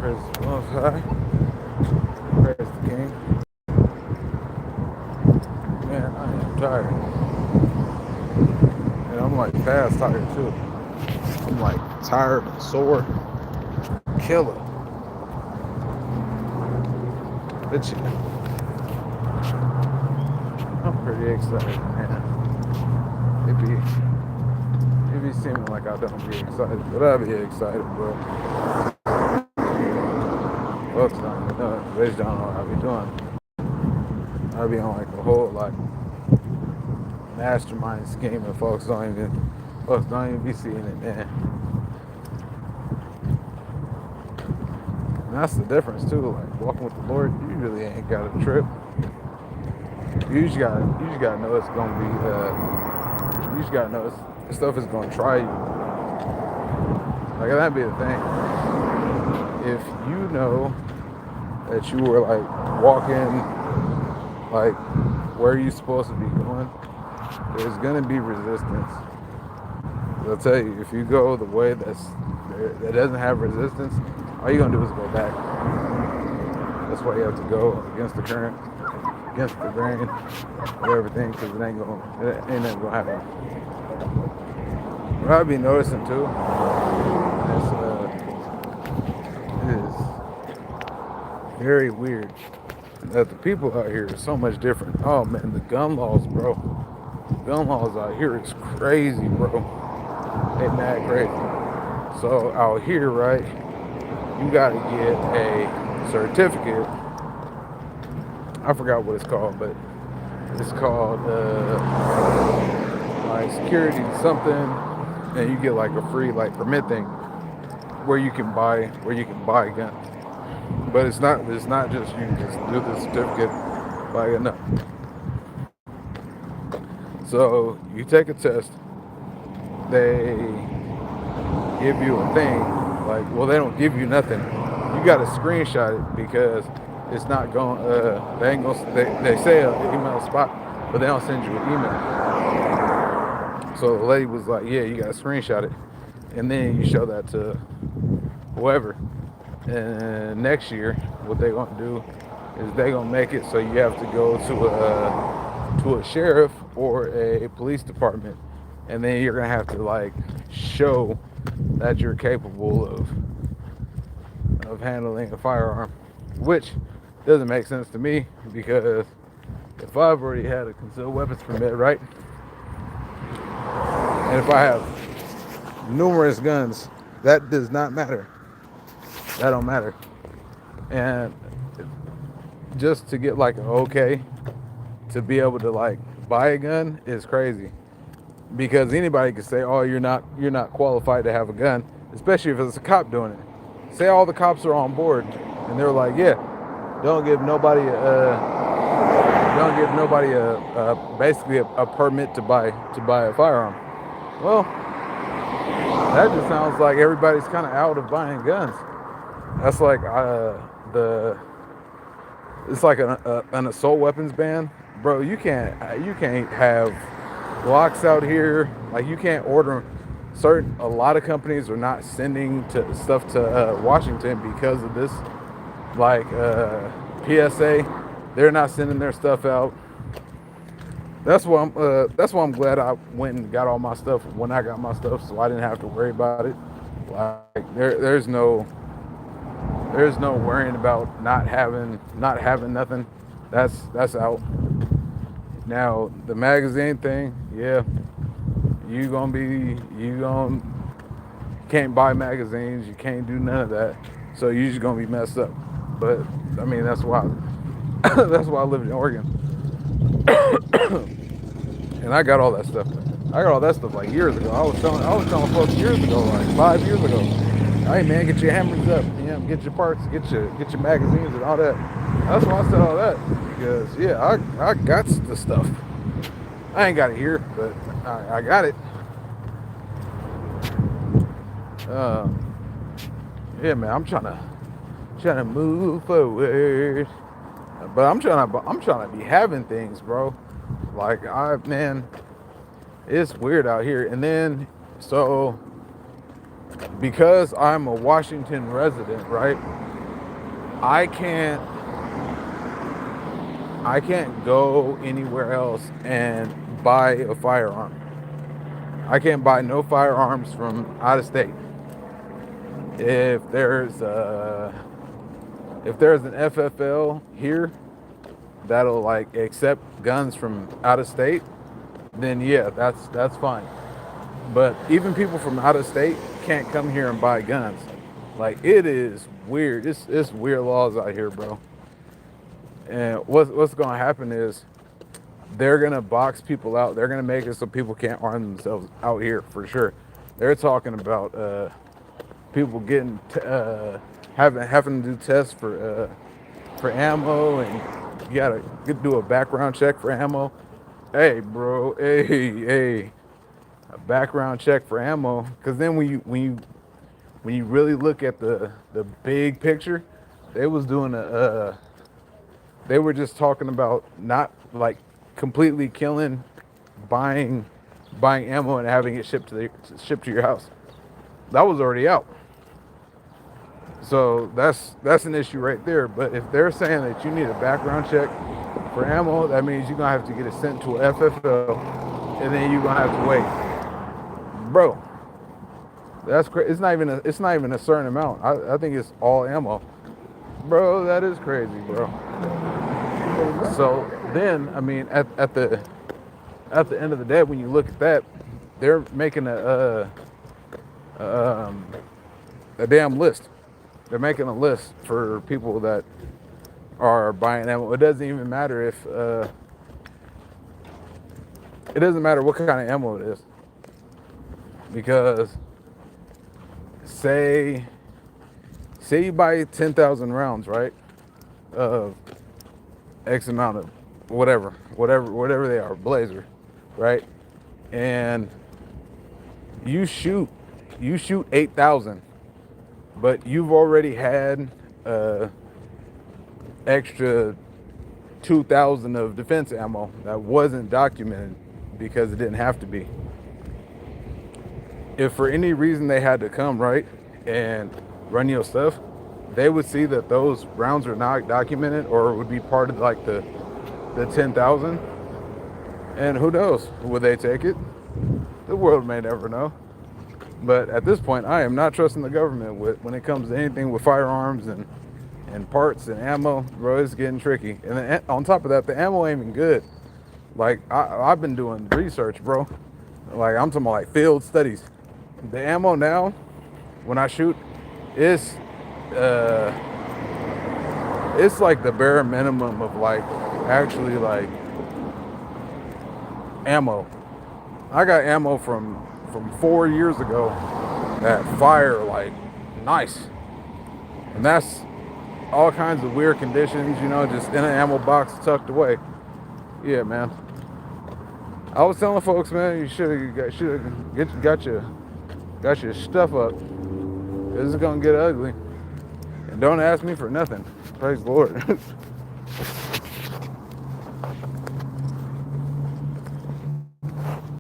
Praise the Most High. Praise the King. Man, I am tired. And I'm like fast tired too. I'm like tired and sore. Killer. But yeah, I'm pretty excited, man. It be seeming like I don't be excited, but I be excited, bro. Folks don't even know. They just don't know what I be doing. I be on like a whole like mastermind scheme, and folks don't even be seeing it, man. And that's the difference too. Like walking with the Lord, you really ain't got a trip. You just gotta know it's gonna be. You just gotta know this stuff is gonna try you. Like that'd be the thing. If you know that you were like walking like where you supposed to be going, there's gonna be resistance. I'll tell you, if you go the way that doesn't have resistance, all you're gonna do is go back. That's why you have to go against the current, against the grain of everything, because it ain't never gonna happen. What I've been noticing too is very weird that the people out here are so much different. Oh man, the gun laws, bro. Gun laws out here is crazy, bro. They mad crazy. So out here, right, you gotta get a certificate. I forgot what it's called, but it's called like security something, and you get like a free like permit thing where you can buy guns. But it's not just you can just do the certificate by enough. So you take a test, they give you a thing, like well they don't give you nothing. You gotta screenshot it because it's not going they ain't gonna they say an email spot, but they don't send you an email. So the lady was like, yeah, you gotta screenshot it. And then you show that to whoever. And next year, what they gonna do is they gonna make it so you have to go to a sheriff or a police department, and then you're gonna have to like show that you're capable of handling a firearm, which doesn't make sense to me because if I've already had a concealed weapons permit, right, and if I have numerous guns, that does not matter. That don't matter. And just to get like an okay to be able to like buy a gun is crazy because anybody can say, "Oh, you're not qualified to have a gun," especially if it's a cop doing it. Say all the cops are on board and they're like, "Yeah, don't give nobody basically a permit to buy a firearm." Well, that just sounds like everybody's kind of out of buying guns. That's like the it's like an assault weapons ban, bro. You can't have Glocks out here. Like you can't order a lot of companies are not sending to stuff to Washington because of this. Like PSA, they're not sending their stuff out. That's why I'm glad I went and got all my stuff when I got my stuff, so I didn't have to worry about it. Like there's no worrying about not having nothing. That's out. Now the magazine thing, yeah, you can't buy magazines, you can't do none of that. So you're just gonna be messed up. But I mean that's why that's why I live in Oregon. And I got all that stuff. I got all that stuff like years ago. I was telling folks years ago, like 5 years ago. Hey man, get your hammers up, get your parts, get your magazines and all that. That's why I said all that. Because yeah, I got the stuff. I ain't got it here, but I got it. Yeah man, I'm trying to move forward. But I'm trying to be having things, bro. Like man, it's weird out here. And then so because I'm a Washington resident, right? I can't I can't go anywhere else and buy a firearm. I can't buy no firearms from out of state. If there's if there's an FFL here that'll like accept guns from out of state, then yeah, that's fine. But even people from out of state can't come here and buy guns. Like it is weird. It's weird laws out here, bro. And what's gonna happen is they're gonna box people out. They're gonna make it so people can't arm themselves out here for sure. They're talking about people getting having to do tests for ammo, and you gotta do a background check for ammo. Hey, bro. Hey, a background check for ammo. Because then when you really look at the big picture, they was doing they were just talking about not like completely killing, buying ammo and having it shipped to your house. That was already out. So that's an issue right there. But if they're saying that you need a background check for ammo, that means you're gonna have to get it sent to a FFL, and then you're gonna have to wait, bro. That's crazy. It's not even a certain amount. I think it's all ammo, bro. That is crazy, bro. So then, I mean, at the end of the day, when you look at that, they're making a damn list. They're making a list for people that are buying ammo. It doesn't even matter if it doesn't matter what kind of ammo it is, because say you buy 10,000 rounds, right, of X amount of whatever they are, Blazer, right, and you shoot 8,000, but you've already had extra 2,000 of defense ammo that wasn't documented because it didn't have to be. If for any reason they had to come, right, and run your stuff, they would see that those rounds are not documented or would be part of like the 10,000. And who knows? Would they take it? The world may never know. But at this point, I am not trusting the government when it comes to anything with firearms and parts and ammo. Bro, it's getting tricky. And then on top of that, the ammo ain't even good. Like, I've been doing research, bro. Like, I'm talking about like field studies. The ammo now, when I shoot, it's like the bare minimum of like actually like ammo. I got ammo from 4 years ago that fire like nice, and that's all kinds of weird conditions, you know, just in an ammo box tucked away. Yeah, man. I was telling folks, man, you should have got your stuff up. This is gonna get ugly, and don't ask me for nothing. Praise the Lord.